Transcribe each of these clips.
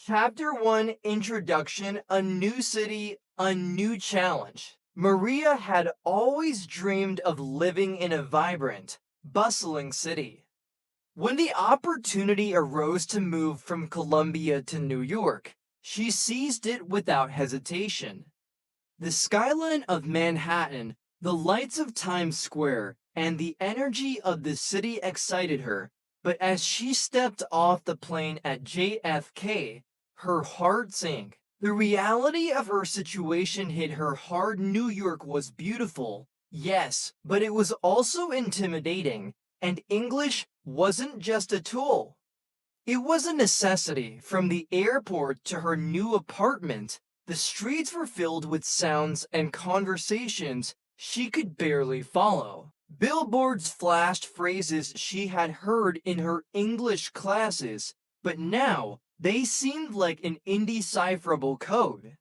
Chapter 1 Introduction. A New City, a New Challenge. Maria had always dreamed of living in a vibrant, bustling city. When the opportunity arose to move from Columbia to New York, she seized it without hesitation. The skyline of Manhattan, the lights of Times Square, and the energy of the city excited her, but as she stepped off the plane at JFK, her heart sank. The reality of her situation hit her hard. New York was beautiful, yes, but it was also intimidating, and English wasn't just a tool. It was a necessity. From the airport to her new apartment, the streets were filled with sounds and conversations she could barely follow. Billboards flashed phrases she had heard in her English classes, but now they seemed like an indecipherable code.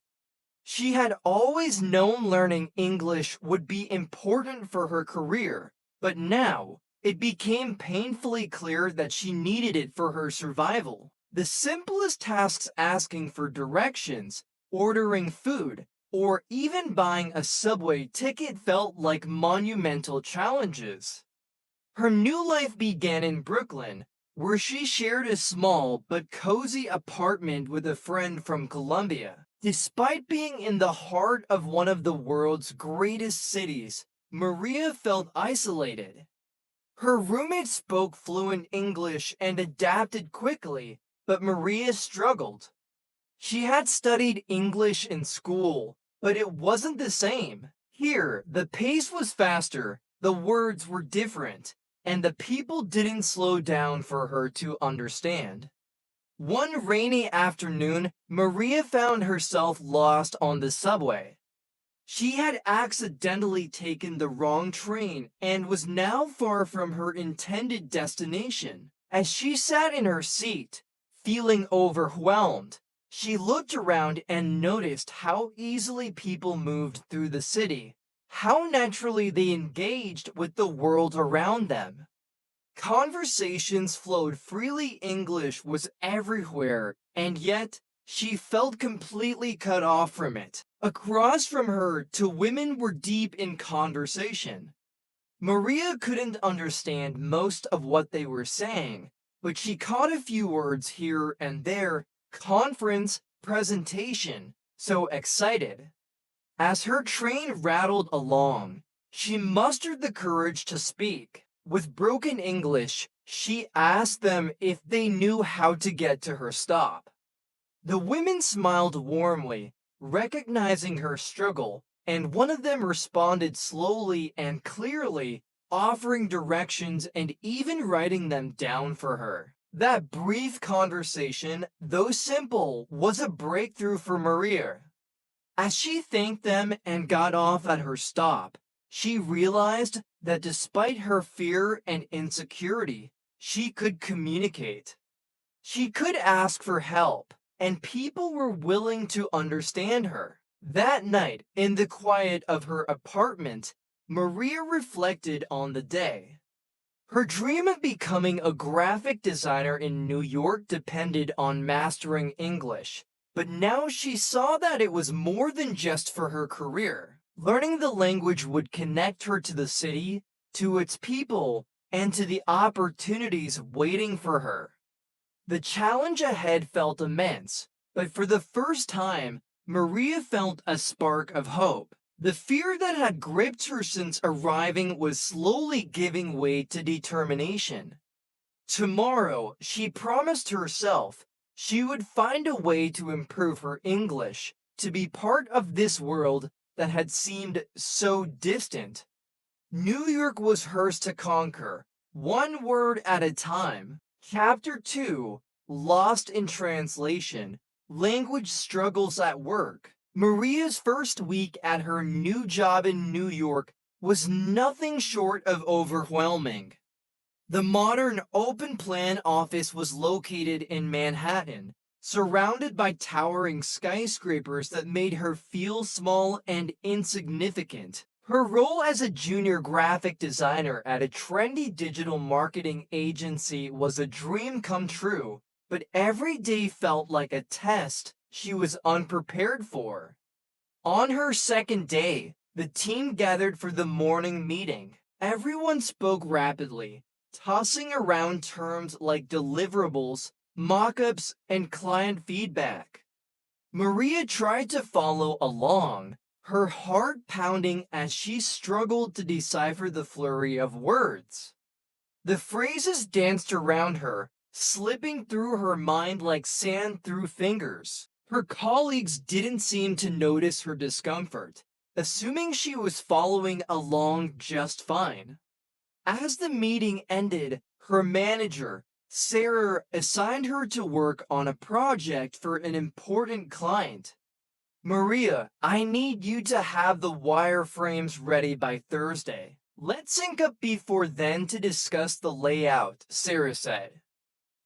She had always known learning English would be important for her career, but now it became painfully clear that she needed it for her survival. The simplest tasks, asking for directions, ordering food, or even buying a subway ticket, felt like monumental challenges. Her new life began in Brooklyn, where she shared a small but cozy apartment with a friend from Columbia. Despite being in the heart of one of the world's greatest cities, Maria felt isolated. Her roommate spoke fluent English and adapted quickly, but Maria struggled. She had studied English in school, but it wasn't the same. Here, the pace was faster, the words were different, and the people didn't slow down for her to understand. One rainy afternoon, Maria found herself lost on the subway. She had accidentally taken the wrong train and was now far from her intended destination. As she sat in her seat, feeling overwhelmed, she looked around and noticed how easily people moved through the city, how naturally they engaged with the world around them. Conversations flowed freely, English was everywhere, and yet she felt completely cut off from it. Across from her, two women were deep in conversation. Maria couldn't understand most of what they were saying, but she caught a few words here and there: conference, presentation, so excited. As her train rattled along, she mustered the courage to speak. With broken English, she asked them if they knew how to get to her stop. The women smiled warmly, recognizing her struggle, and one of them responded slowly and clearly, offering directions and even writing them down for her. That brief conversation, though simple, was a breakthrough for Maria. As she thanked them and got off at her stop, she realized that despite her fear and insecurity, she could communicate. She could ask for help, and people were willing to understand her. That night, in the quiet of her apartment, Maria reflected on the day. Her dream of becoming a graphic designer in New York depended on mastering English, but now she saw that it was more than just for her career. Learning the language would connect her to the city, to its people, and to the opportunities waiting for her. The challenge ahead felt immense, but for the first time, Maria felt a spark of hope. The fear that had gripped her since arriving was slowly giving way to determination. Tomorrow, she promised herself, she would find a way to improve her English, to be part of this world that had seemed so distant. New York was hers to conquer, one word at a time. Chapter 2 Lost in Translation. Language Struggles at Work. Maria's first week at her new job in New York was nothing short of overwhelming. The modern open-plan office was located in Manhattan, surrounded by towering skyscrapers that made her feel small and insignificant. Her role as a junior graphic designer at a trendy digital marketing agency was a dream come true, but every day felt like a test she was unprepared for. On her second day, the team gathered for the morning meeting. Everyone spoke rapidly, tossing around terms like deliverables, mock-ups, and client feedback. Maria tried to follow along, her heart pounding as she struggled to decipher the flurry of words. The phrases danced around her, slipping through her mind like sand through fingers. Her colleagues didn't seem to notice her discomfort, assuming she was following along just fine. As the meeting ended, her manager, Sarah, assigned her to work on a project for an important client. Maria, I need you to have the wireframes ready by Thursday. Let's sync up before then to discuss the layout, Sarah said.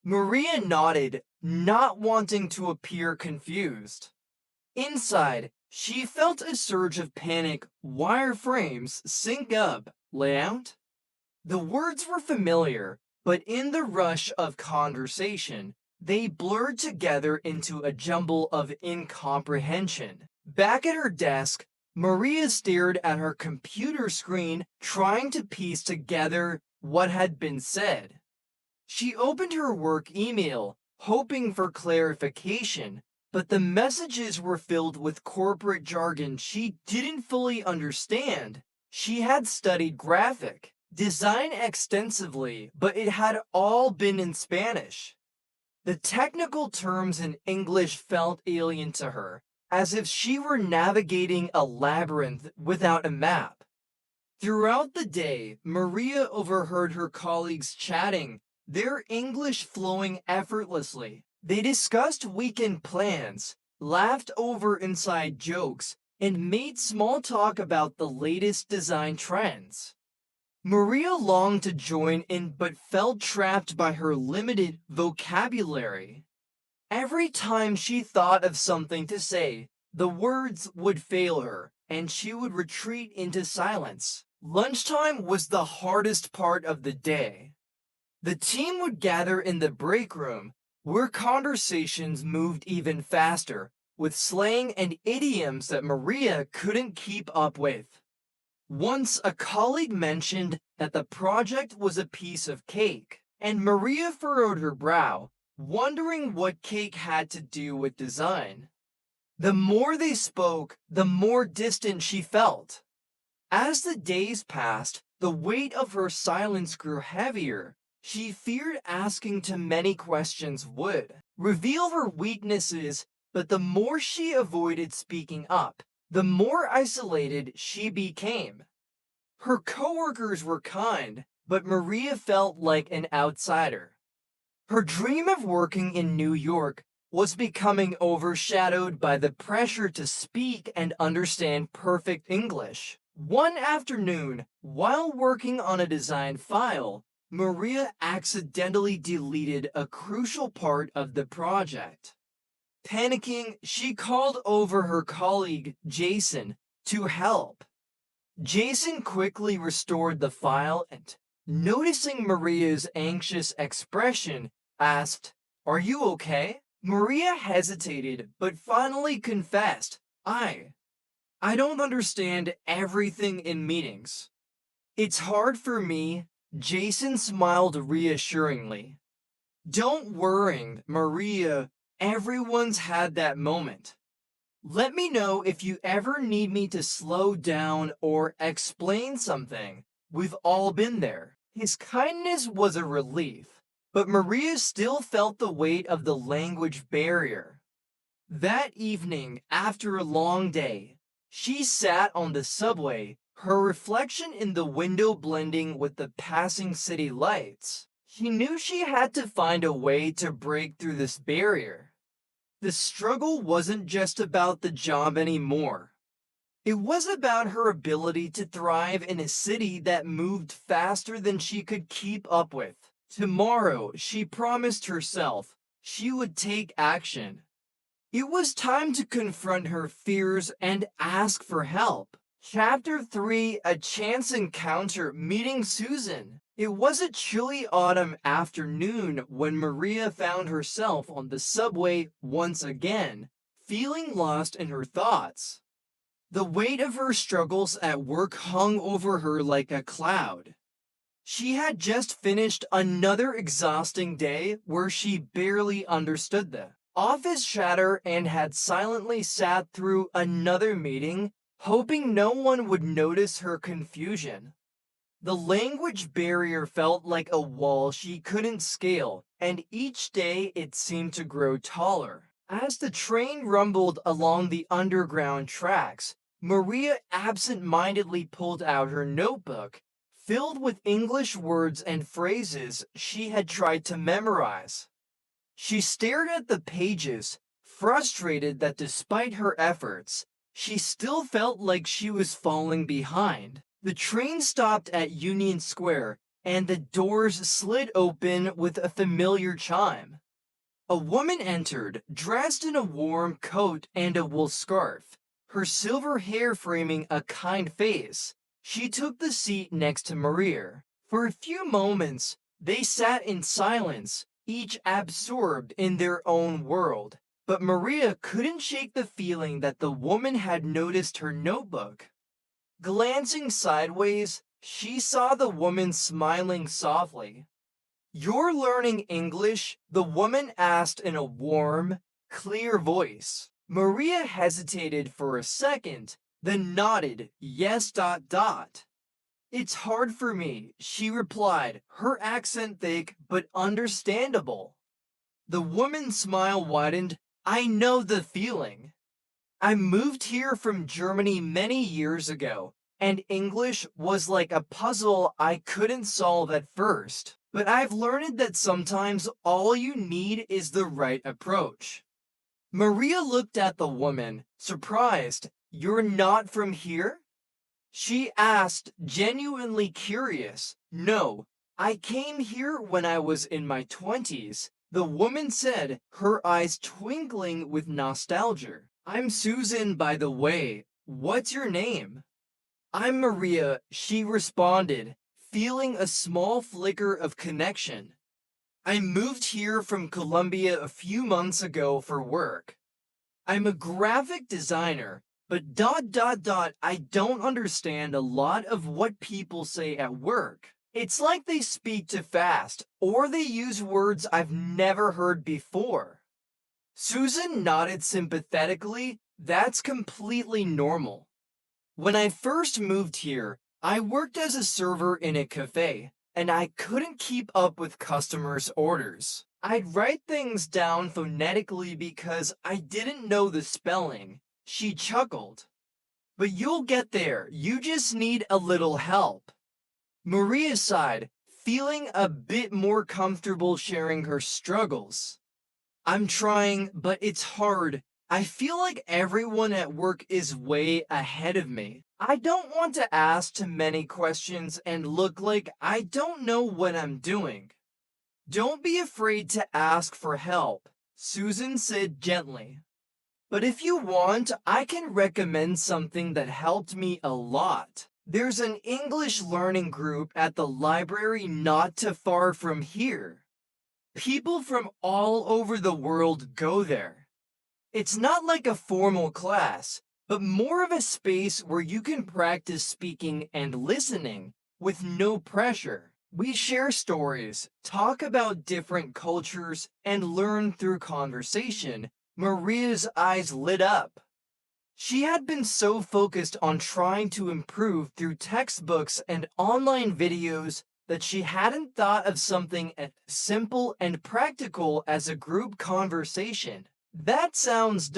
Maria nodded, not wanting to appear confused. Inside, she felt a surge of panic. Wireframes, sync up, layout? The words were familiar, but in the rush of conversation, they blurred together into a jumble of incomprehension. Back at her desk, Maria stared at her computer screen, trying to piece together what had been said. She opened her work email, hoping for clarification, but the messages were filled with corporate jargon she didn't fully understand. She had studied graphic design extensively, but it had all been in Spanish. The technical terms in English felt alien to her, as if she were navigating a labyrinth without a map. Throughout the day, Maria overheard her colleagues chatting, their English flowing effortlessly. They discussed weekend plans, laughed over inside jokes, and made small talk about the latest design trends. Maria longed to join in but felt trapped by her limited vocabulary. Every time she thought of something to say, the words would fail her, and she would retreat into silence. Lunchtime was the hardest part of the day. The team would gather in the break room, where conversations moved even faster, with slang and idioms that Maria couldn't keep up with. Once a colleague mentioned that the project was a piece of cake, and Maria furrowed her brow, wondering what cake had to do with design. The more they spoke, the more distant she felt. As the days passed, the weight of her silence grew heavier. She feared asking too many questions would reveal her weaknesses, but the more she avoided speaking up, the more isolated she became. Her coworkers were kind, but Maria felt like an outsider. Her dream of working in New York was becoming overshadowed by the pressure to speak and understand perfect English. One afternoon, while working on a design file, Maria accidentally deleted a crucial part of the project. Panicking, she called over her colleague, Jason, to help. Jason quickly restored the file and, noticing Maria's anxious expression, asked, "Are you okay?" Maria hesitated, but finally confessed, I don't understand everything in meetings. It's hard for me." Jason smiled reassuringly. "Don't worry, Maria. Everyone's had that moment. Let me know if you ever need me to slow down or explain something. We've all been there." His kindness was a relief, but Maria still felt the weight of the language barrier. That evening, after a long day, she sat on the subway, her reflection in the window blending with the passing city lights. She knew she had to find a way to break through this barrier. The struggle wasn't just about the job anymore. It was about her ability to thrive in a city that moved faster than she could keep up with. Tomorrow, she promised herself, she would take action. It was time to confront her fears and ask for help. Chapter 3: A Chance Encounter Meeting Susan. It was a chilly autumn afternoon when Maria found herself on the subway once again, feeling lost in her thoughts. The weight of her struggles at work hung over her like a cloud. She had just finished another exhausting day where she barely understood the office chatter and had silently sat through another meeting, hoping no one would notice her confusion. The language barrier felt like a wall she couldn't scale, and each day it seemed to grow taller. As the train rumbled along the underground tracks, Maria absent-mindedly pulled out her notebook, filled with English words and phrases she had tried to memorize. She stared at the pages, frustrated that despite her efforts, she still felt like she was falling behind. The train stopped at Union Square, and the doors slid open with a familiar chime. A woman entered, dressed in a warm coat and a wool scarf, her silver hair framing a kind face. She took the seat next to Maria. For a few moments, they sat in silence, each absorbed in their own world. But Maria couldn't shake the feeling that the woman had noticed her notebook. Glancing sideways, she saw the woman smiling softly. "You're learning English?" the woman asked in a warm, clear voice. Maria hesitated for a second, then nodded, yes. "It's hard for me," she replied, her accent thick but understandable. The woman's smile widened. "I know the feeling. I moved here from Germany many years ago, and English was like a puzzle I couldn't solve at first. But I've learned that sometimes all you need is the right approach." Maria looked at the woman, surprised. "You're not from here?" she asked, genuinely curious. "No, I came here when I was in my 20s," the woman said, her eyes twinkling with nostalgia. "I'm Susan, by the way. What's your name?" "I'm Maria," she responded, feeling a small flicker of connection. "I moved here from Colombia a few months ago for work. I'm a graphic designer, but I don't understand a lot of what people say at work. It's like they speak too fast, or they use words I've never heard before." Susan nodded sympathetically. "That's completely normal. When I first moved here, I worked as a server in a cafe, and I couldn't keep up with customers' orders. I'd write things down phonetically because I didn't know the spelling." She chuckled. "But you'll get there. You just need a little help." Maria sighed, feeling a bit more comfortable sharing her struggles. "I'm trying, but it's hard. I feel like everyone at work is way ahead of me. I don't want to ask too many questions and look like I don't know what I'm doing." "Don't be afraid to ask for help," Susan said gently. "But if you want, I can recommend something that helped me a lot. There's an English learning group at the library not too far from here. People from all over the world go there. It's not like a formal class, but more of a space where you can practice speaking and listening with no pressure. We share stories, talk about different cultures, and learn through conversation." Maria's eyes lit up. She had been so focused on trying to improve through textbooks and online videos that she hadn't thought of something as simple and practical as a group conversation. "That sounds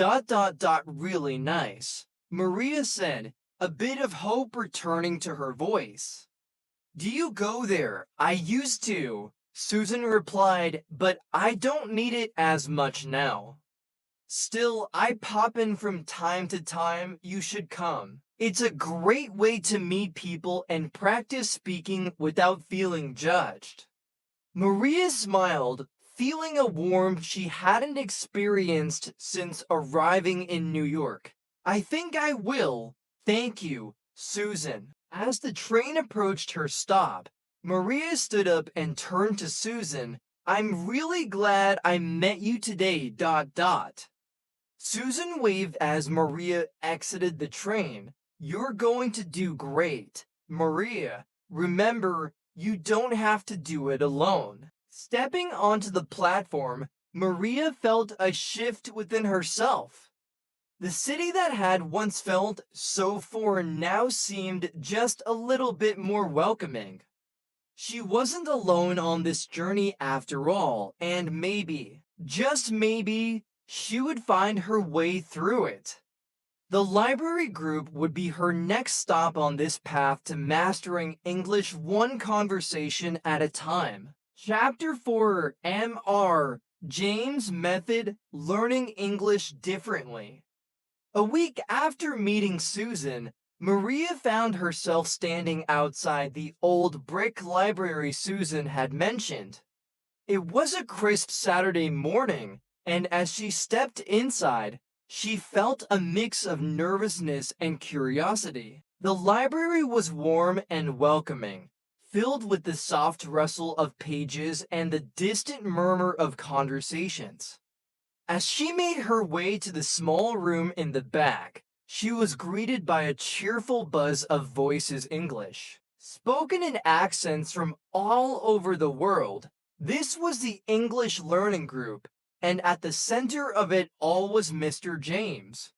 really nice," Maria said, a bit of hope returning to her voice. "Do you go there?" "I used to," Susan replied, "but I don't need it as much now. Still, I pop in from time to time. You should come. It's a great way to meet people and practice speaking without feeling judged." Maria smiled, feeling a warmth she hadn't experienced since arriving in New York. "I think I will. Thank you, Susan." As the train approached her stop, Maria stood up and turned to Susan. I'm really glad I met you today. Susan waved as Maria exited the train. You're going to do great, Maria. Remember, you don't have to do it alone. Stepping onto the platform, Maria felt a shift within herself. The city that had once felt so foreign now seemed just a little bit more welcoming. She wasn't alone on this journey after all, and maybe, just maybe, she would find her way through it. The library group would be her next stop on this path to mastering English one conversation at a time. Chapter 4 MR James Method Learning English Differently. A week after meeting Susan, Maria found herself standing outside the old brick library Susan had mentioned. It was a crisp Saturday morning, and as she stepped inside, she felt a mix of nervousness and curiosity. The library was warm and welcoming, filled with the soft rustle of pages and the distant murmur of conversations. As she made her way to the small room in the back, she was greeted by a cheerful buzz of voices English, spoken in accents from all over the world. This was the English Learning Group, and at the center of it all was Mr. James.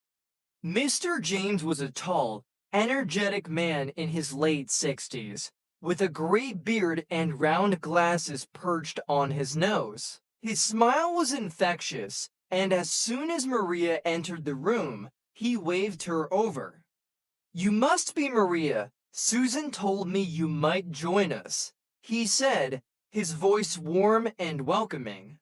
Mr. James was a tall, energetic man in his late 60s, with a gray beard and round glasses perched on his nose. His smile was infectious, and as soon as Maria entered the room, he waved her over. You must be Maria. Susan told me you might join us, he said, his voice warm and welcoming.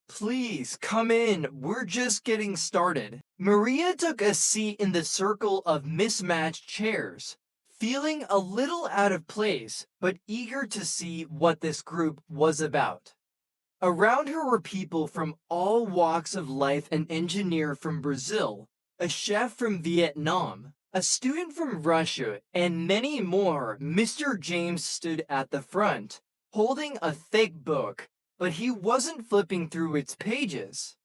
Please come in, we're just getting started. Maria took a seat in the circle of mismatched chairs, feeling a little out of place, but eager to see what this group was about. Around her were people from all walks of life: an engineer from Brazil, a chef from Vietnam, a student from Russia, and many more. Mr. James stood at the front, holding a thick book, but he wasn't flipping through its pages.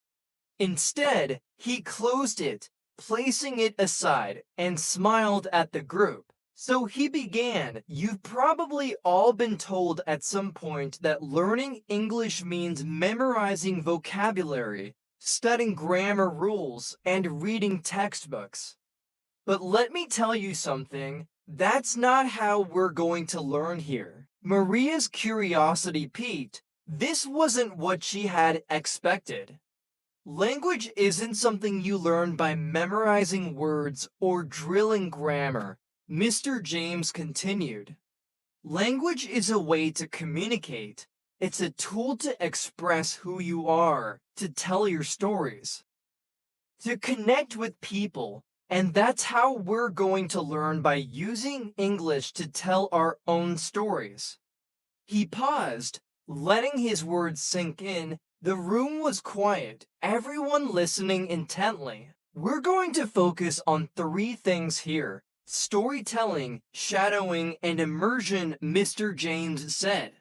Instead, he closed it, placing it aside, and smiled at the group. So he began. You've probably all been told at some point that learning English means memorizing vocabulary, studying grammar rules, and reading textbooks. But let me tell you something, that's not how we're going to learn here. Maria's curiosity piqued. This wasn't what she had expected. Language isn't something you learn by memorizing words or drilling grammar, Mr. James continued. Language is a way to communicate. It's a tool to express who you are, to tell your stories, to connect with people, and that's how we're going to learn, by using English to tell our own stories. He paused, letting his words sink in. The room was quiet, everyone listening intently. We're going to focus on 3 things here: storytelling, shadowing, and immersion, Mr. James said.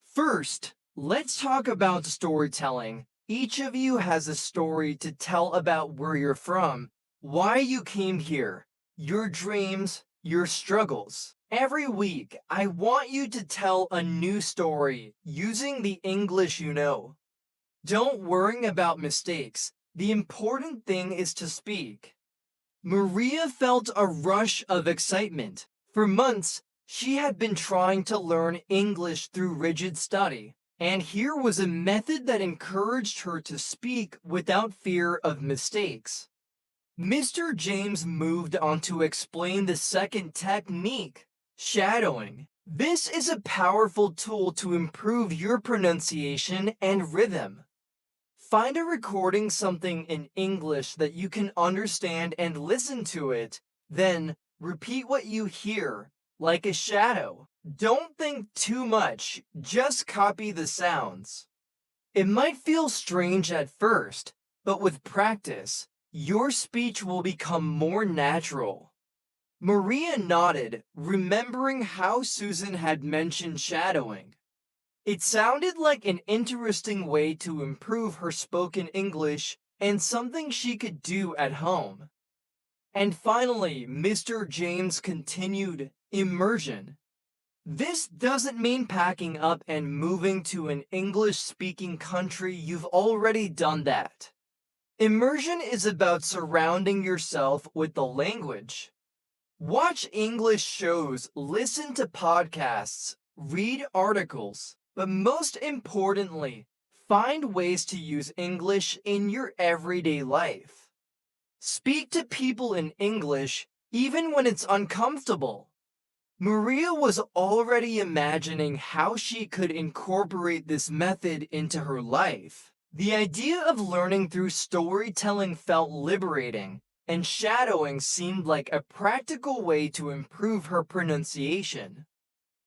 First, let's talk about storytelling. Each of you has a story to tell about where you're from, why you came here, your dreams, your struggles. Every week, I want you to tell a new story using the English you know. Don't worry about mistakes. The important thing is to speak. Maria felt a rush of excitement. For months, she had been trying to learn English through rigid study, and here was a method that encouraged her to speak without fear of mistakes. Mr. James moved on to explain the second technique, shadowing. This is a powerful tool to improve your pronunciation and rhythm. Find a recording, something in English that you can understand, and listen to it. Then repeat what you hear, like a shadow. Don't think too much, just copy the sounds. It might feel strange at first, but with practice, your speech will become more natural. Maria nodded, remembering how Susan had mentioned shadowing. It sounded like an interesting way to improve her spoken English and something she could do at home. And finally, Mr. James continued, immersion. This doesn't mean packing up and moving to an English-speaking country. You've already done that. Immersion is about surrounding yourself with the language. Watch English shows, listen to podcasts, read articles, but most importantly, find ways to use English in your everyday life. Speak to people in English even when it's uncomfortable. Maria was already imagining how she could incorporate this method into her life. The idea of learning through storytelling felt liberating, and shadowing seemed like a practical way to improve her pronunciation.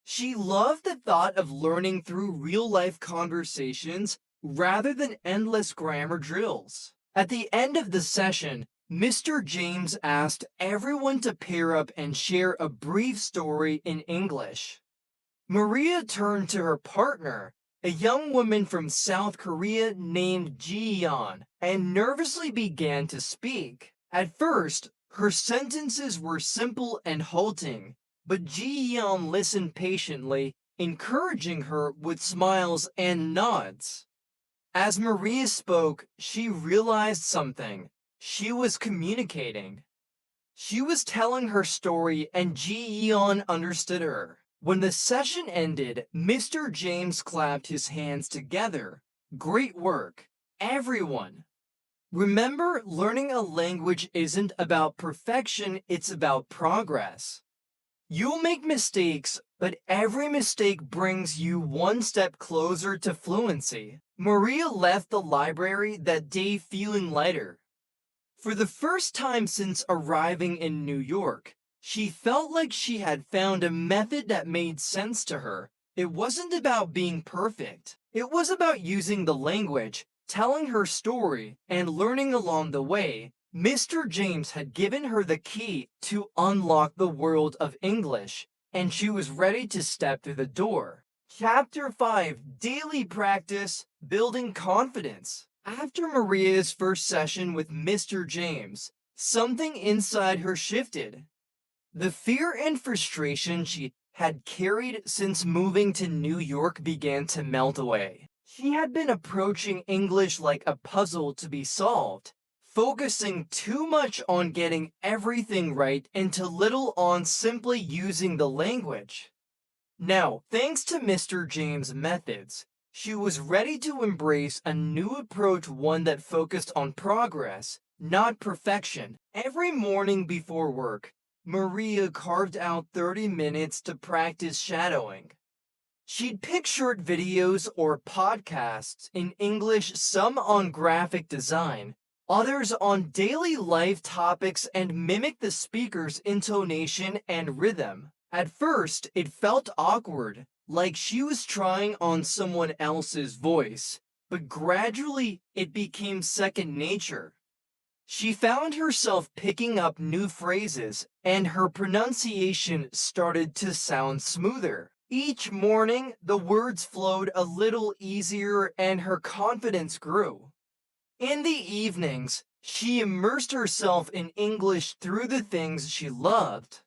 She loved the thought of learning through real-life conversations rather than endless grammar drills. At the end of the session, Mr. James asked everyone to pair up and share a brief story in English. Maria turned to her partner, a young woman from South Korea named Ji-yeon, and nervously began to speak. At first, her sentences were simple and halting, but Ji-yeon listened patiently, encouraging her with smiles and nods. As Maria spoke, she realized something. She was communicating. She was telling her story and Ji-yeon understood her. When the session ended, Mr. James clapped his hands together. Great work, everyone. Remember, learning a language isn't about perfection, it's about progress. You'll make mistakes, but every mistake brings you one step closer to fluency. Maria left the library that day feeling lighter. For the first time since arriving in New York, she felt like she had found a method that made sense to her. It wasn't about being perfect. It was about using the language, telling her story, and learning along the way. Mr. James had given her the key to unlock the world of English, and she was ready to step through the door. Chapter 5: Daily Practice, Building Confidence. After Maria's first session with Mr. James, something inside her shifted. The fear and frustration she had carried since moving to New York began to melt away. She had been approaching English like a puzzle to be solved, focusing too much on getting everything right and too little on simply using the language. Now, thanks to Mr. James' methods, she was ready to embrace a new approach, one that focused on progress, not perfection. Every morning before work, Maria carved out 30 minutes to practice shadowing. She'd pick short videos or podcasts in English, some on graphic design, others on daily life topics, and mimic the speaker's intonation and rhythm. At first, it felt awkward, like she was trying on someone else's voice, but gradually it became second nature. She found herself picking up new phrases, and her pronunciation started to sound smoother. Each morning, the words flowed a little easier and her confidence grew. In the evenings, she immersed herself in English through the things she loved.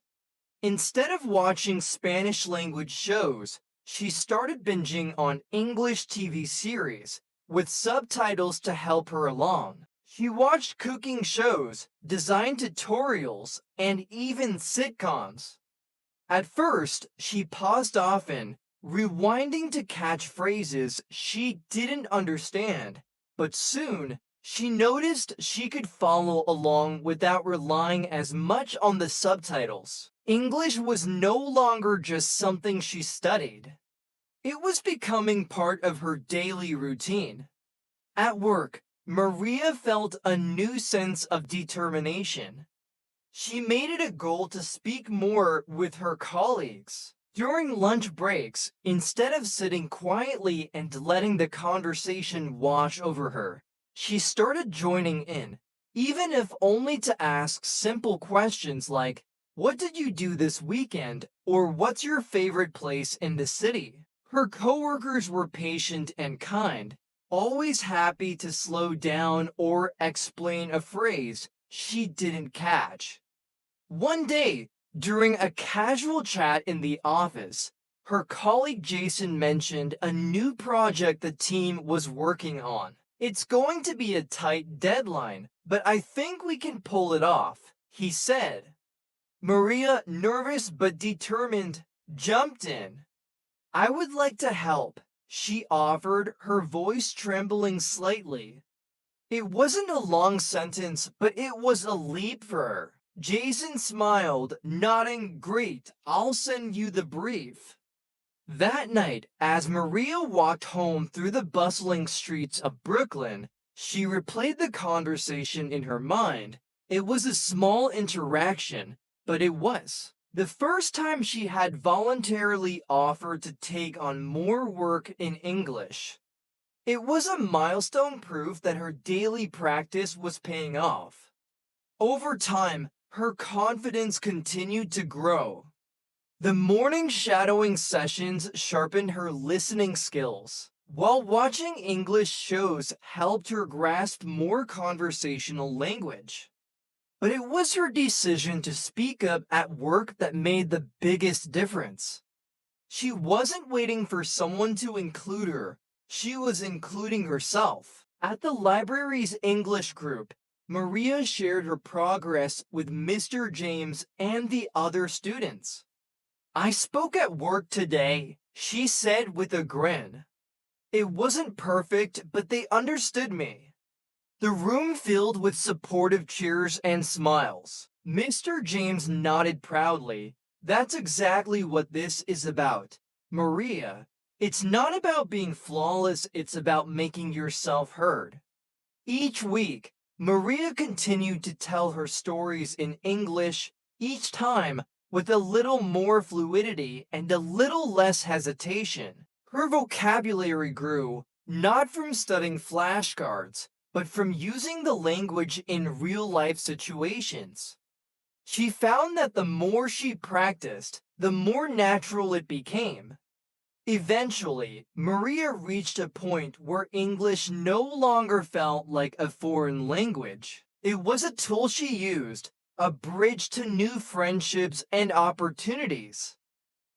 Instead of watching Spanish language shows, she started binging on English TV series with subtitles to help her along. She watched cooking shows, design tutorials, and even sitcoms. At first, she paused often, rewinding to catch phrases she didn't understand, but soon she noticed she could follow along without relying as much on the subtitles. English was no longer just something she studied. It was becoming part of her daily routine. At work, Maria felt a new sense of determination. She made it a goal to speak more with her colleagues. During lunch breaks, instead of sitting quietly and letting the conversation wash over her, she started joining in, even if only to ask simple questions like, "What did you do this weekend?" or "What's your favorite place in the city?" Her coworkers were patient and kind, always happy to slow down or explain a phrase she didn't catch. One day, during a casual chat in the office, her colleague Jason mentioned a new project the team was working on. "It's going to be a tight deadline, but I think we can pull it off," he said. Maria, nervous but determined, jumped in. "I would like to help," she offered, her voice trembling slightly. It wasn't a long sentence, but it was a leap for her. Jason smiled, nodding, "Great, I'll send you the brief." That night, as Maria walked home through the bustling streets of Brooklyn, she replayed the conversation in her mind. It was a small interaction, but it was the first time she had voluntarily offered to take on more work in English. It was a milestone proof that her daily practice was paying off. Over time, her confidence continued to grow. The morning shadowing sessions sharpened her listening skills, while watching English shows helped her grasp more conversational language. But it was her decision to speak up at work that made the biggest difference. She wasn't waiting for someone to include her, she was including herself. At the library's English group, Maria shared her progress with Mr. James and the other students. "I spoke at work today," she said with a grin. "It wasn't perfect, but they understood me." The room filled with supportive cheers and smiles. Mr. James nodded proudly. "That's exactly what this is about, Maria. It's not about being flawless, it's about making yourself heard." Each week, Maria continued to tell her stories in English, each time with a little more fluidity and a little less hesitation. Her vocabulary grew, not from studying flashcards, but from using the language in real-life situations. She found that the more she practiced, the more natural it became. Eventually, Maria reached a point where English no longer felt like a foreign language. It was a tool she used, a bridge to new friendships and opportunities.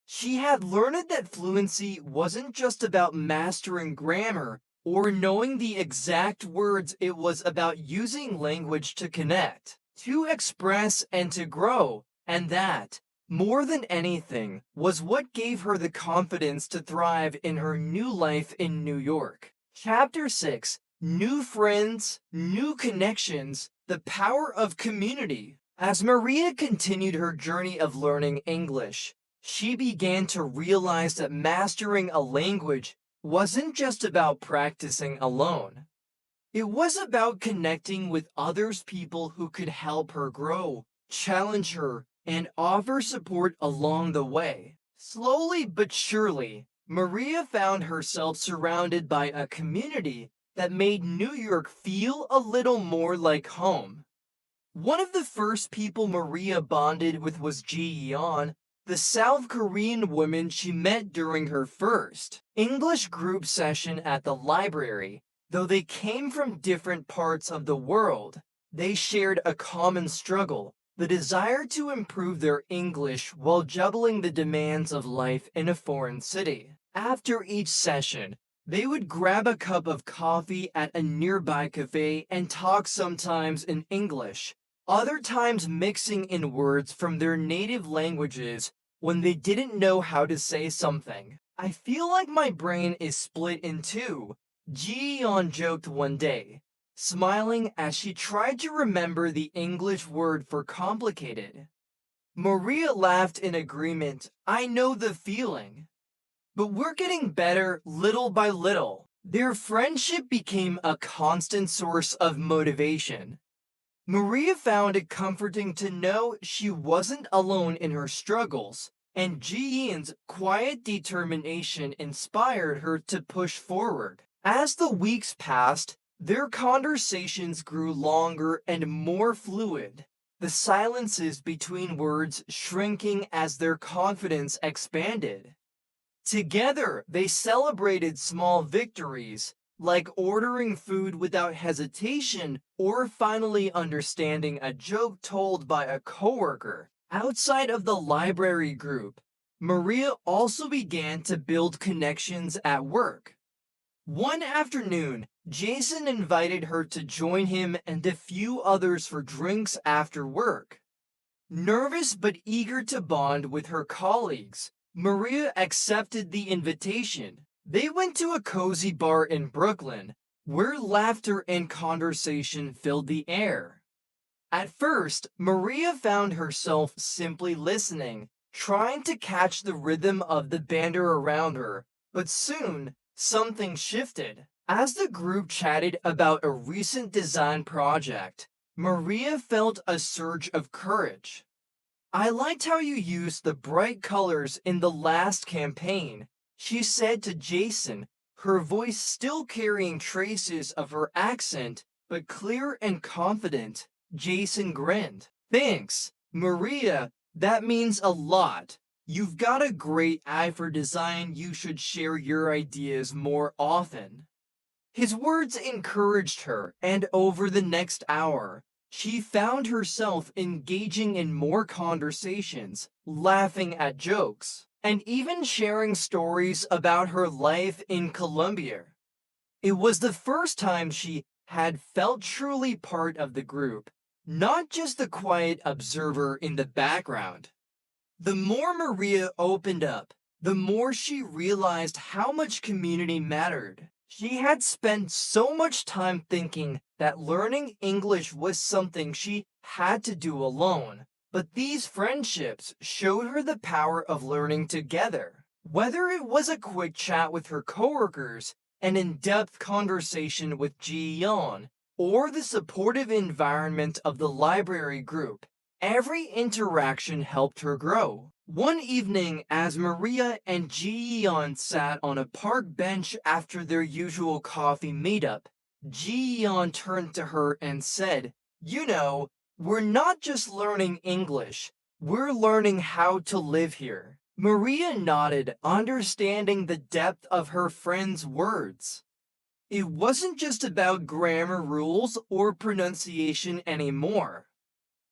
She had learned that fluency wasn't just about mastering grammar or knowing the exact words, it was about using language to connect, to express, and to grow, and that, more than anything, was what gave her the confidence to thrive in her new life in New York. Chapter 6: New Friends, New Connections, the Power of Community. As Maria continued her journey of learning English, she began to realize that mastering a language wasn't just about practicing alone. It was about connecting with others, people who could help her grow, challenge her, and offer support along the way. Slowly but surely, Maria found herself surrounded by a community that made New York feel a little more like home. One of the first people Maria bonded with was Ji Yeon, the South Korean woman she met during her first English group session at the library. Though they came from different parts of the world, they shared a common struggle, the desire to improve their English while juggling the demands of life in a foreign city. After each session, they would grab a cup of coffee at a nearby cafe and talk, sometimes in English, other times mixing in words from their native languages when they didn't know how to say something. "I feel like my brain is split in two," Ji Yeon joked one day, smiling as she tried to remember the English word for complicated. Maria laughed in agreement. "I know the feeling." But we're getting better little by little. Their friendship became a constant source of motivation. Maria found it comforting to know she wasn't alone in her struggles, and Ji Yeon's quiet determination inspired her to push forward. As the weeks passed, their conversations grew longer and more fluid. the silences between words shrinking as their confidence expanded. Together, they celebrated small victories, like ordering food without hesitation or finally understanding a joke told by a coworker. Outside of the library group, Maria also began to build connections at work. One afternoon, Jason invited her to join him and a few others for drinks after work. Nervous but eager to bond with her colleagues, Maria accepted the invitation. They went to a cozy bar in Brooklyn, where laughter and conversation filled the air. At first, Maria found herself simply listening, trying to catch the rhythm of the banter around her, but soon, something shifted. As the group chatted about a recent design project, Maria felt a surge of courage. "I liked how you used the bright colors in the last campaign," she said to Jason, her voice still carrying traces of her accent, but clear and confident. Jason grinned. "Thanks, Maria, that means a lot. You've got a great eye for design. You should share your ideas more often." His words encouraged her, and over the next hour, she found herself engaging in more conversations, laughing at jokes, and even sharing stories about her life in Colombia. It was the first time she had felt truly part of the group, not just the quiet observer in the background. The more Maria opened up, the more she realized how much community mattered. She had spent so much time thinking that learning English was something she had to do alone, but these friendships showed her the power of learning together. Whether it was a quick chat with her coworkers, an in-depth conversation with Ji Yeon, or the supportive environment of the library group, every interaction helped her grow. One evening, as Maria and Ji Yeon sat on a park bench after their usual coffee meetup, Ji Yeon turned to her and said, "You know, we're not just learning English, we're learning how to live here." Maria nodded, understanding the depth of her friend's words. It wasn't just about grammar rules or pronunciation anymore.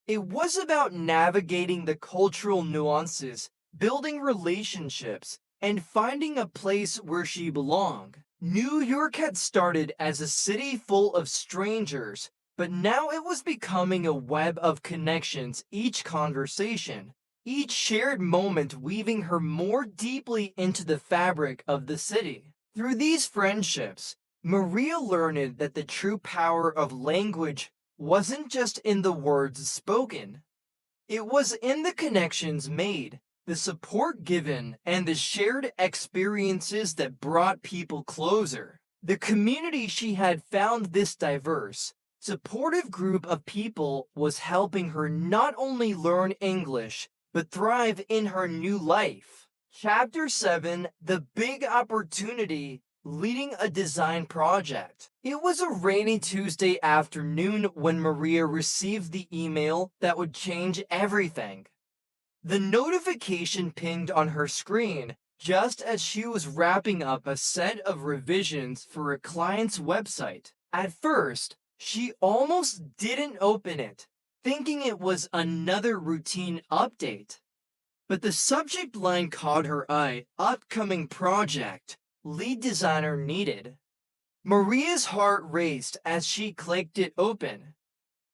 It was about navigating the cultural nuances, building relationships, and finding a place where she belonged. New York had started as a city full of strangers, but now it was becoming a web of connections, each conversation, each shared moment weaving her more deeply into the fabric of the city. Through these friendships, Maria learned that the true power of language wasn't just in the words spoken. It was in the connections made, the support given, and the shared experiences that brought people closer. The community she had found, this diverse, supportive group of people, was helping her not only learn English, but thrive in her new life. Chapter 7: The Big Opportunity, Leading a Design Project. It was a rainy Tuesday afternoon when Maria received the email that would change everything. The notification pinged on her screen just as she was wrapping up a set of revisions for a client's website. At first, she almost didn't open it, thinking it was another routine update. But the subject line caught her eye: upcoming project, lead designer needed. Maria's heart raced as she clicked it open.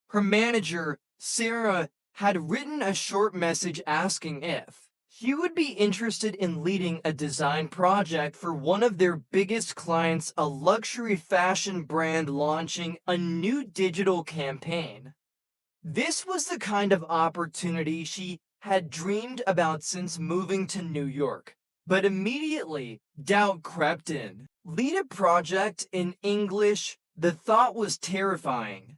Her manager, Sarah, had written a short message asking if she would be interested in leading a design project for one of their biggest clients, a luxury fashion brand launching a new digital campaign. This was the kind of opportunity she had dreamed about since moving to New York. But immediately, doubt crept in. Lead a project in English? The thought was terrifying.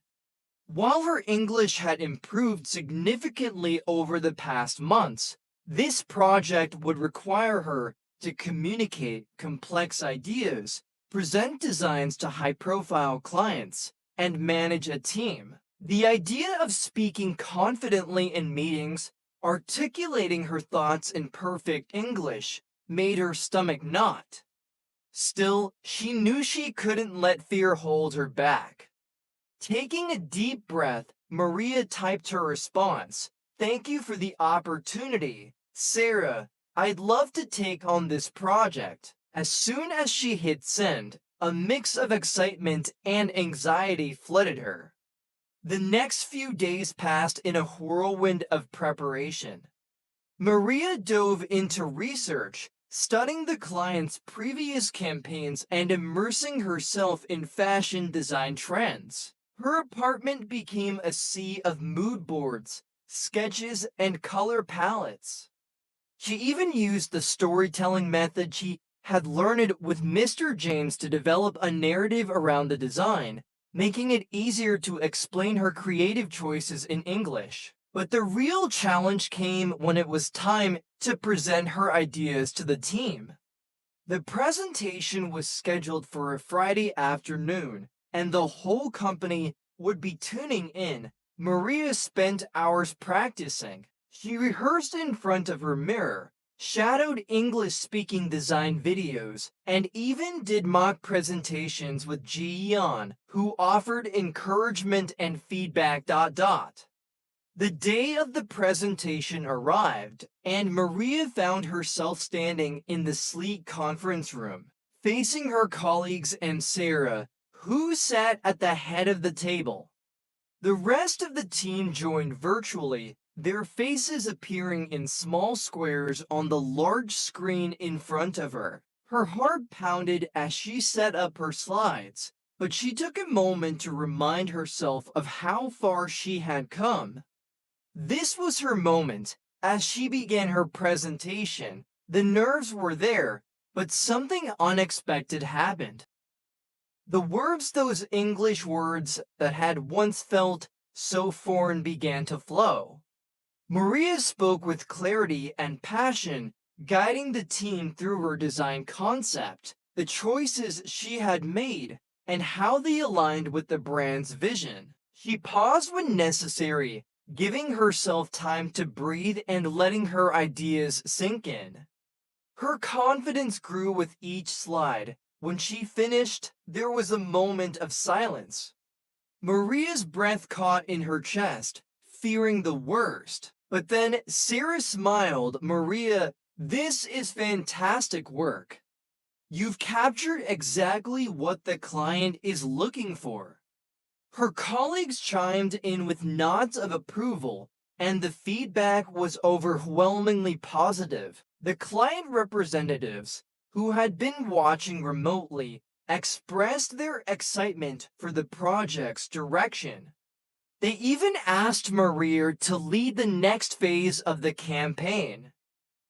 While her English had improved significantly over the past months, this project would require her to communicate complex ideas, present designs to high-profile clients, and manage a team. The idea of speaking confidently in meetings, articulating her thoughts in perfect English, made her stomach knot. Still, she knew she couldn't let fear hold her back. Taking a deep breath, Maria typed her response. "Thank you for the opportunity, Sarah. I'd love to take on this project." As soon as she hit send, a mix of excitement and anxiety flooded her. The next few days passed in a whirlwind of preparation. Maria dove into research, studying the client's previous campaigns and immersing herself in fashion design trends. Her apartment became a sea of mood boards, sketches, and color palettes. She even used the storytelling method she had learned with Mr. James to develop a narrative around the design, making it easier to explain her creative choices in English. But the real challenge came when it was time to present her ideas to the team. The presentation was scheduled for a Friday afternoon, and the whole company would be tuning in. Maria spent hours practicing. She rehearsed in front of her mirror, shadowed English-speaking design videos, and even did mock presentations with Ji-yeon, who offered encouragement and feedback. The day of the presentation arrived, and Maria found herself standing in the sleek conference room, facing her colleagues and Sarah, who sat at the head of the table. The rest of the team joined virtually, their faces appearing in small squares on the large screen in front of her. Her heart pounded as she set up her slides, but she took a moment to remind herself of how far she had come. This was her moment. As she began her presentation, the nerves were there, but something unexpected happened. Those English words that had once felt so foreign began to flow. Maria spoke with clarity and passion, guiding the team through her design concept, the choices she had made, and how they aligned with the brand's vision. She paused when necessary, giving herself time to breathe and letting her ideas sink in. Her confidence grew with each slide. When she finished, there was a moment of silence. Maria's breath caught in her chest, fearing the worst. But then Sarah smiled. "Maria, this is fantastic work. You've captured exactly what the client is looking for." Her colleagues chimed in with nods of approval, and the feedback was overwhelmingly positive. The client representatives, who had been watching remotely, expressed their excitement for the project's direction. They even asked Maria to lead the next phase of the campaign.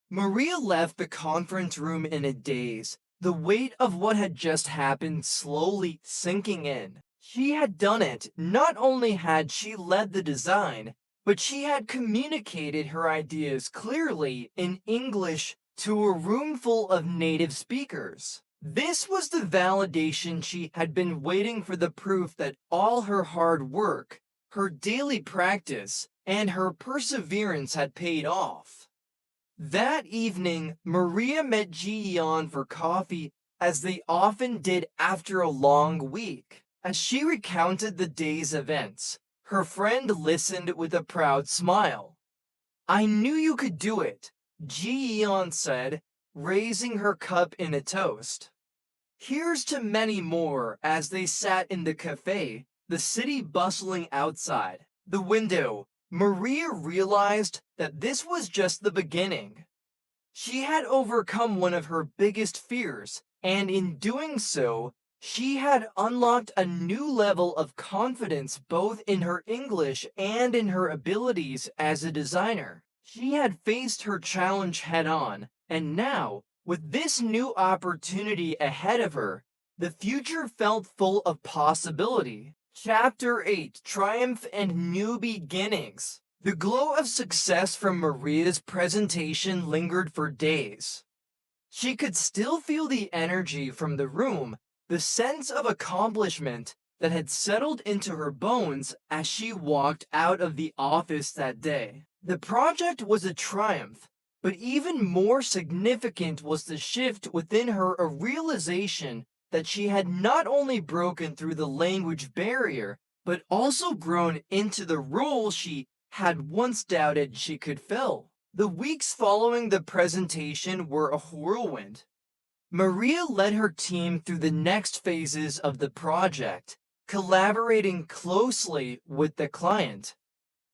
Maria left the conference room in a daze, the weight of what had just happened slowly sinking in. She had done it. Not only had she led the design, but she had communicated her ideas clearly in English to a room full of native speakers. This was the validation she had been waiting for, the proof that all her hard work, her daily practice, and her perseverance had paid off. That evening, Maria met Ji-yeon for coffee, as they often did after a long week. As she recounted the day's events, her friend listened with a proud smile. "I knew you could do it," Ji-yeon said, raising her cup in a toast. "Here's to many more." As they sat in the cafe, the city bustling outside the window, Maria realized that this was just the beginning. She had overcome one of her biggest fears, and in doing so, she had unlocked a new level of confidence both in her English and in her abilities as a designer. She had faced her challenge head on, and now, with this new opportunity ahead of her, the future felt full of possibility. Chapter 8: Triumph and New Beginnings. The glow of success from Maria's presentation lingered for days. She could still feel the energy from the room, the sense of accomplishment that had settled into her bones as she walked out of the office that day. The project was a triumph, but even more significant was the shift within her, a realization that she had not only broken through the language barrier, but also grown into the role she had once doubted she could fill. The weeks following the presentation were a whirlwind. Maria led her team through the next phases of the project, collaborating closely with the client.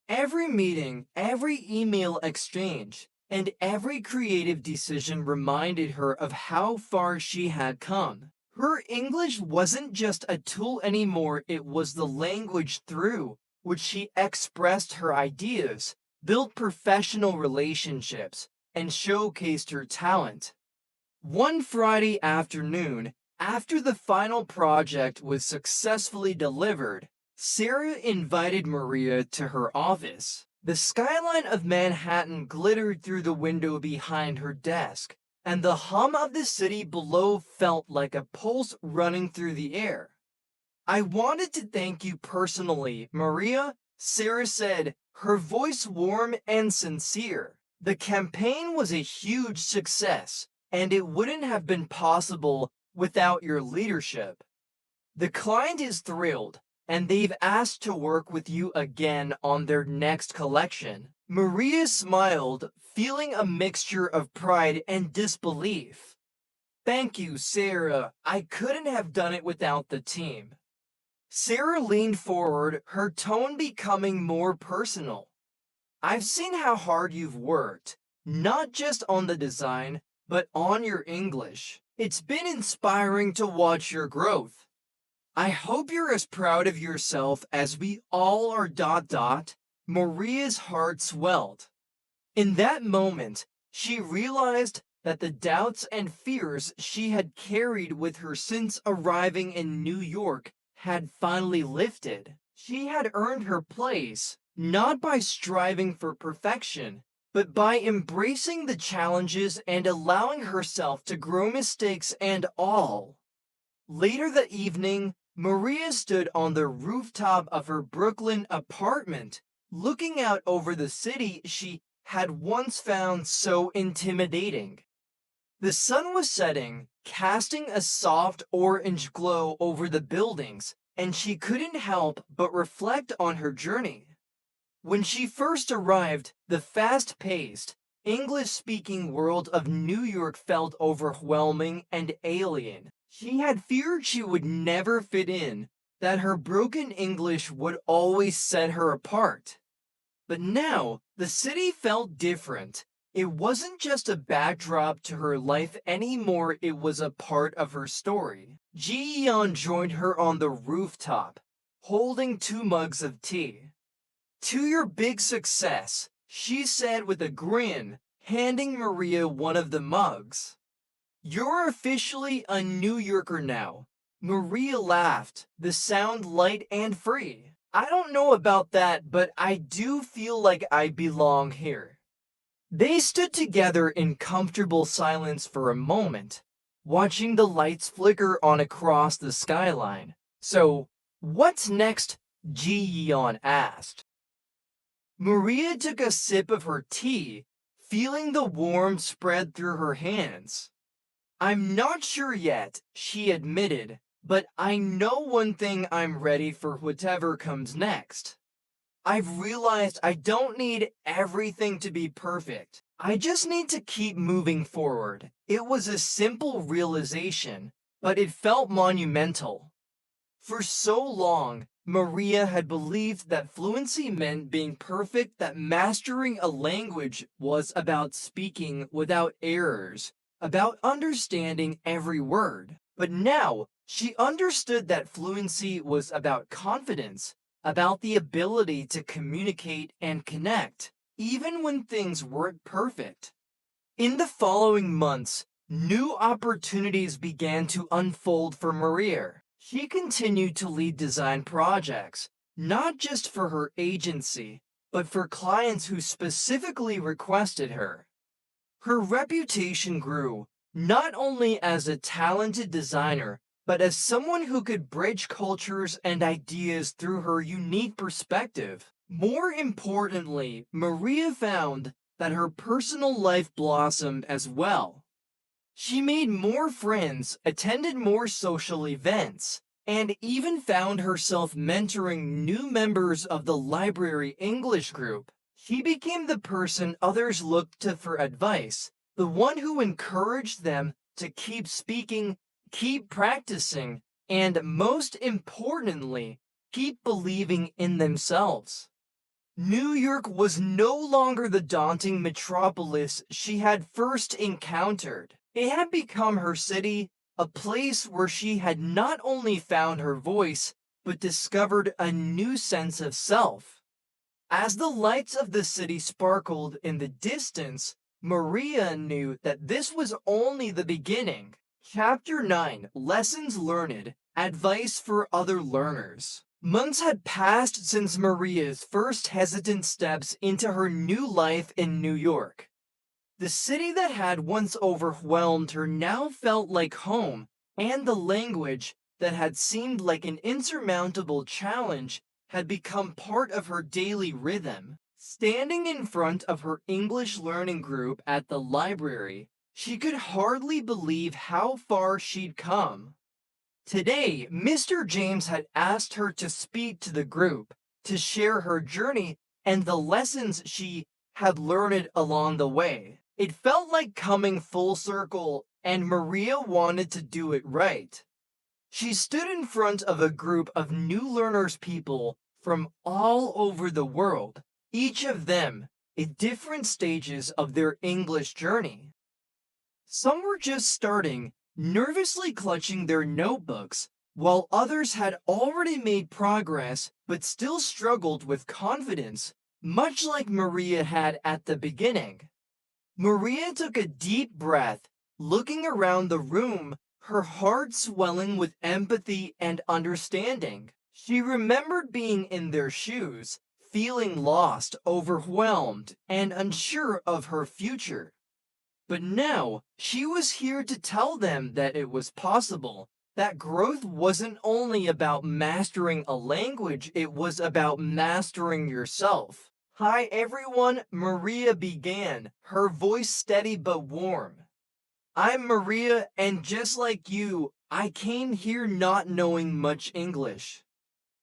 Every meeting, every email exchange, and every creative decision reminded her of how far she had come. Her English wasn't just a tool anymore, it was the language through which she expressed her ideas, built professional relationships, and showcased her talent. One Friday afternoon, after the final project was successfully delivered, Sarah invited Maria to her office. The skyline of Manhattan glittered through the window behind her desk, and the hum of the city below felt like a pulse running through the air. "I wanted to thank you personally, Maria," Sarah said, her voice warm and sincere. "The campaign was a huge success, and it wouldn't have been possible without your leadership. The client is thrilled, and they've asked to work with you again on their next collection." Maria smiled, feeling a mixture of pride and disbelief. "Thank you, Sarah. I couldn't have done it without the team." Sarah leaned forward, her tone becoming more personal. "I've seen how hard you've worked, not just on the design, but on your English. It's been inspiring to watch your growth. I hope you're as proud of yourself as we all are. Maria's heart swelled. In that moment, she realized that the doubts and fears she had carried with her since arriving in New York had finally lifted. She had earned her place, not by striving for perfection, but by embracing the challenges and allowing herself to grow, mistakes and all. Later that evening, Maria stood on the rooftop of her Brooklyn apartment, looking out over the city she had once found so intimidating. The sun was setting, casting a soft orange glow over the buildings, and she couldn't help but reflect on her journey. When she first arrived, the fast-paced, English-speaking world of New York felt overwhelming and alien. She had feared she would never fit in, that her broken English would always set her apart. But now, the city felt different. It wasn't just a backdrop to her life anymore, it was a part of her story. Ji Yeon joined her on the rooftop, holding 2 mugs of tea. "To your big success," she said with a grin, handing Maria one of the mugs. "You're officially a New Yorker now." Maria laughed, the sound light and free. "I don't know about that, but I do feel like I belong here." They stood together in comfortable silence for a moment, watching the lights flicker on across the skyline. "So, what's next?" Ji Yeon asked. Maria took a sip of her tea, feeling the warmth spread through her hands. "I'm not sure yet," she admitted, "but I know one thing: I'm ready for whatever comes next. I've realized I don't need everything to be perfect. I just need to keep moving forward." It was a simple realization, but it felt monumental. For so long, Maria had believed that fluency meant being perfect, that mastering a language was about speaking without errors, about understanding every word. But now, she understood that fluency was about confidence, about the ability to communicate and connect, even when things weren't perfect. In the following months, new opportunities began to unfold for Maria. She continued to lead design projects, not just for her agency, but for clients who specifically requested her. Her reputation grew, not only as a talented designer, but as someone who could bridge cultures and ideas through her unique perspective. More importantly, Maria found that her personal life blossomed as well. She made more friends, attended more social events, and even found herself mentoring new members of the library English group. She became the person others looked to for advice, the one who encouraged them to keep speaking, keep practicing, and most importantly, keep believing in themselves. New York was no longer the daunting metropolis she had first encountered. It had become her city, a place where she had not only found her voice, but discovered a new sense of self. As the lights of the city sparkled in the distance, Maria knew that this was only the beginning. Chapter 9: Lessons Learned, Advice for Other Learners. Months had passed since Maria's first hesitant steps into her new life in New York. The city that had once overwhelmed her now felt like home, and the language that had seemed like an insurmountable challenge had become part of her daily rhythm. Standing in front of her English learning group at the library, she could hardly believe how far she'd come. Today, Mr. James had asked her to speak to the group, to share her journey and the lessons she had learned along the way. It felt like coming full circle, and Maria wanted to do it right. She stood in front of a group of new learners, people from all over the world, each of them at different stages of their English journey. Some were just starting, nervously clutching their notebooks, while others had already made progress but still struggled with confidence, much like Maria had at the beginning. Maria took a deep breath, looking around the room, her heart swelling with empathy and understanding. She remembered being in their shoes, feeling lost, overwhelmed, and unsure of her future. But now, she was here to tell them that it was possible, that growth wasn't only about mastering a language, it was about mastering yourself. Hi everyone, Maria began, her voice steady but warm. I'm Maria, and just like you, I came here not knowing much English.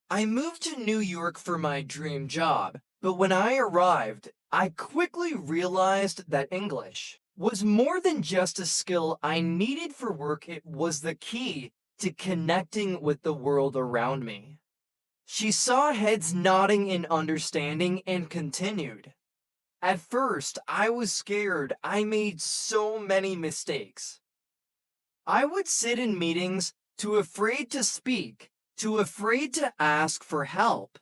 I moved to New York for my dream job, but when I arrived, I quickly realized that English was more than just a skill I needed for work, it was the key to connecting with the world around me. She saw heads nodding in understanding and continued. At first, I was scared. I made so many mistakes. I would sit in meetings, too afraid to speak, too afraid to ask for help.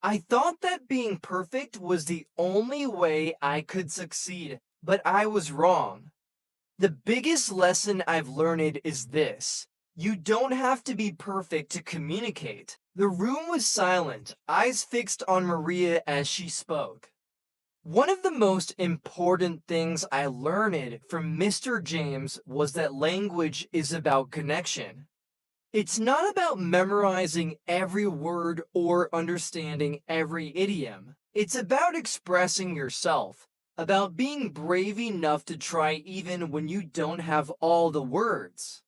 I thought that being perfect was the only way I could succeed, but I was wrong. The biggest lesson I've learned is this: you don't have to be perfect to communicate. The room was silent, eyes fixed on Maria as she spoke. One of the most important things I learned from Mr. James was that language is about connection. It's not about memorizing every word or understanding every idiom. It's about expressing yourself, about being brave enough to try even when you don't have all the words.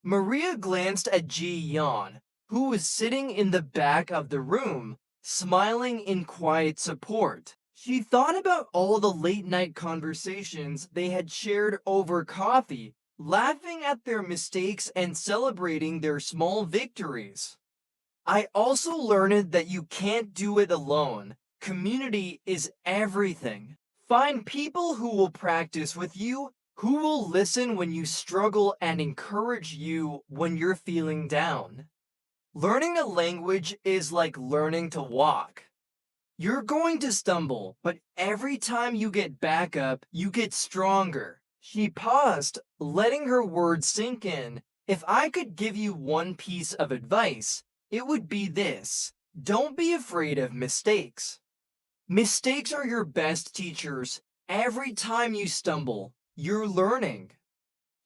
Maria glanced at Ji Yan, who was sitting in the back of the room, smiling in quiet support. She thought about all the late-night conversations they had shared over coffee, laughing at their mistakes and celebrating their small victories. I also learned that you can't do it alone. Community is everything. Find people who will practice with you, who will listen when you struggle and encourage you when you're feeling down. Learning a language is like learning to walk. You're going to stumble, but every time you get back up, you get stronger. She paused, letting her words sink in. If I could give you one piece of advice, it would be this: don't be afraid of mistakes. Mistakes are your best teachers. Every time you stumble, you're learning.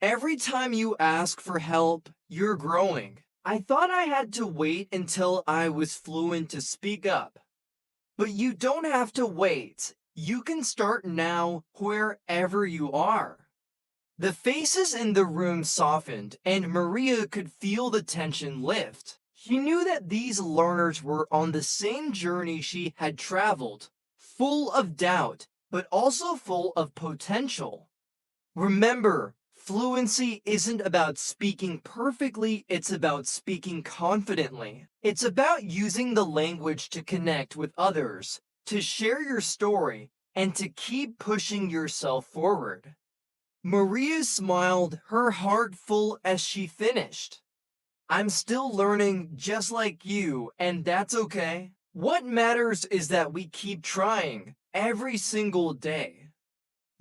Every time you ask for help, you're growing. I thought I had to wait until I was fluent to speak up. But you don't have to wait. You can start now wherever you are. The faces in the room softened, and Maria could feel the tension lift. She knew that these learners were on the same journey she had traveled, full of doubt, but also full of potential. Remember, fluency isn't about speaking perfectly, it's about speaking confidently. It's about using the language to connect with others, to share your story, and to keep pushing yourself forward. Maria smiled, her heart full as she finished. I'm still learning just like you, and that's okay. What matters is that we keep trying every single day.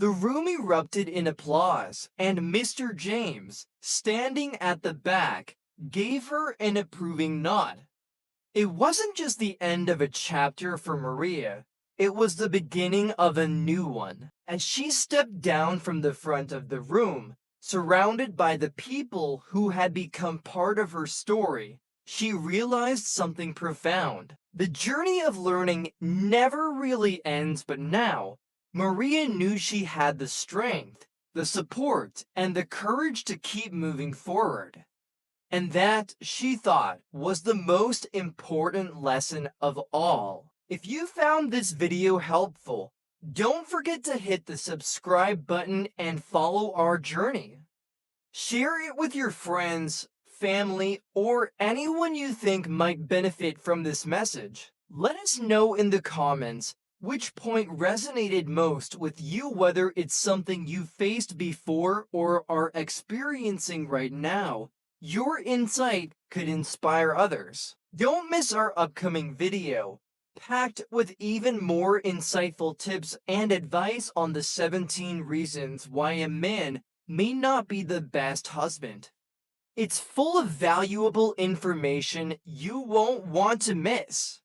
The room erupted in applause, and Mr. James, standing at the back, gave her an approving nod. It wasn't just the end of a chapter for Maria, it was the beginning of a new one. As she stepped down from the front of the room, surrounded by the people who had become part of her story, she realized something profound. The journey of learning never really ends, but now, Maria knew she had the strength, the support, and the courage to keep moving forward. And that, she thought, was the most important lesson of all. If you found this video helpful, don't forget to hit the subscribe button and follow our journey. Share it with your friends, family, or anyone you think might benefit from this message. Let us know in the comments which point resonated most with you, whether it's something you faced before or are experiencing right now. Your insight could inspire others. Don't miss our upcoming video, packed with even more insightful tips and advice on the 17 reasons why a man may not be the best husband. It's full of valuable information you won't want to miss.